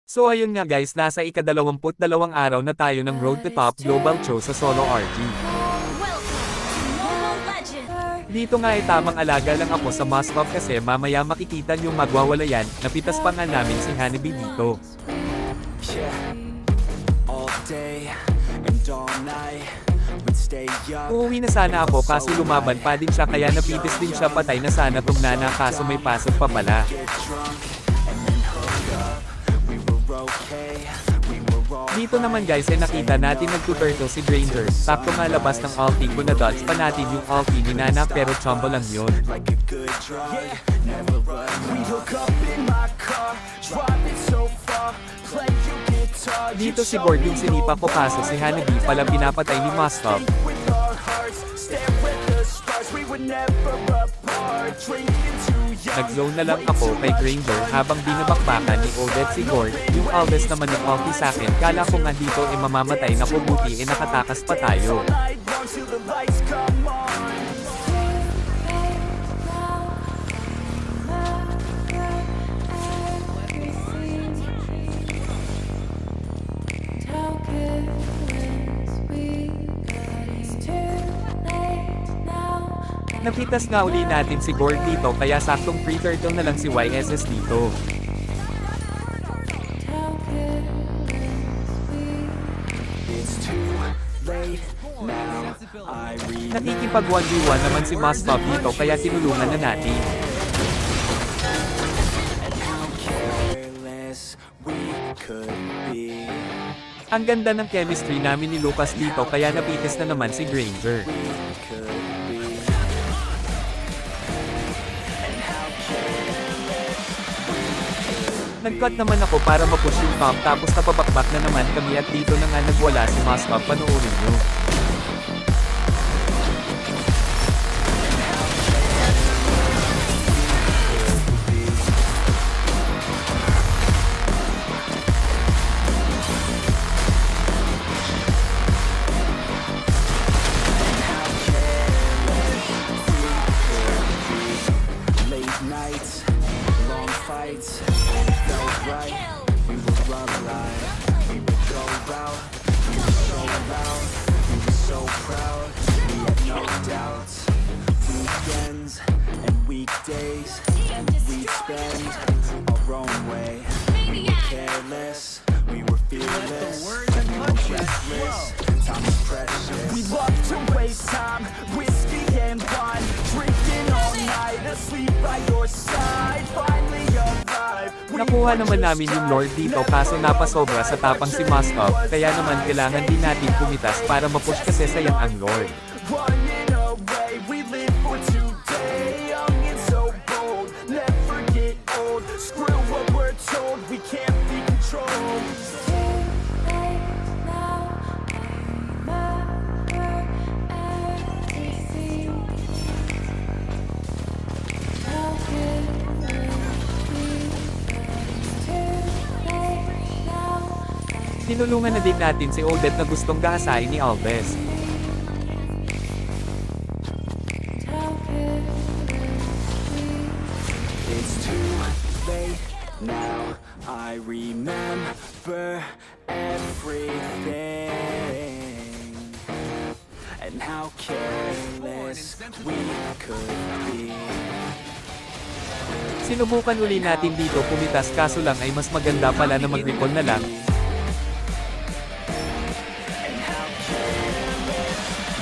So ayun nga guys, nasa ika-22 araw na tayo ng Road to Top Global Show sa Solo RG. Dito nga ay tamang alaga lang ako sa Moskov kasi mamaya makikita niyong magwawalayan, napitas pa nga namin si Honeybee dito. Uuwi na sana ako kaso lumaban pa din siya kaya napitis din siya, patay na sana tong nana kaso may pasok pa pala. Dito naman guys ay nakita natin nagtuturtle si Granger, sakto nga labas ng ulti ko, na dodge pa natin yung ulti ni Nana pero chombo lang yun. Dito si Gord yung sinipa ko kaso si Honeybee pala pinapatay ni Moskov. Nag-zone na lang ako kay Granger habang binabakbakan ni Odette si Gord, yung Alves naman ng ulti sa'kin, kala ko nga dito ay mamamatay na ko, buti nakatakas pa tayo. Napitas nga uli natin si Gord dito kaya saktong free turtle na lang si YSS dito. Nakikipag 1v1 naman si Moskov dito kaya tinulungan na natin. Ang ganda ng chemistry namin ni Lucas dito kaya napitis na naman si Granger. Nag-cut naman ako para mapush yung top tapos napabakbak na naman kami at dito na nga nagwala si Moskov, panoorin nyo. Nakuha naman namin yung Lord dito kaso napasobra sa tapang si Moskov, kaya naman kailangan din natin pumitas para mapush kasi sayang ang Lord. Tinulungan na din natin si Odette na gustong gahasain ni Alves. It's too late now, I remember everything and how careless we could be. Sinubukan uli natin dito pumitas kaso lang ay mas maganda pala na mag-recall na lang.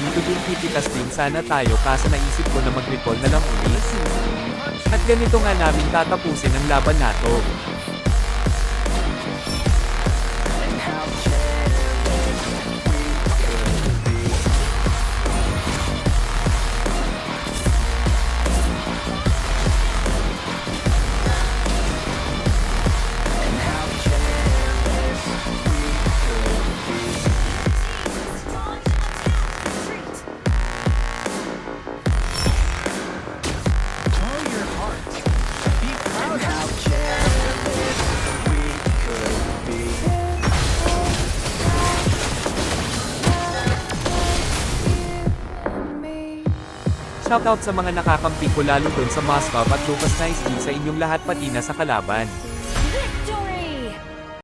Dito din pipitas din sana tayo kaso naisip ko na mag-recall na lang ulit. At ganito nga namin tatapusin ang laban nato. Shoutout sa mga nakakampi ko lalo dun sa Moskov at Lucas Nice sa inyong lahat pati na sa kalaban.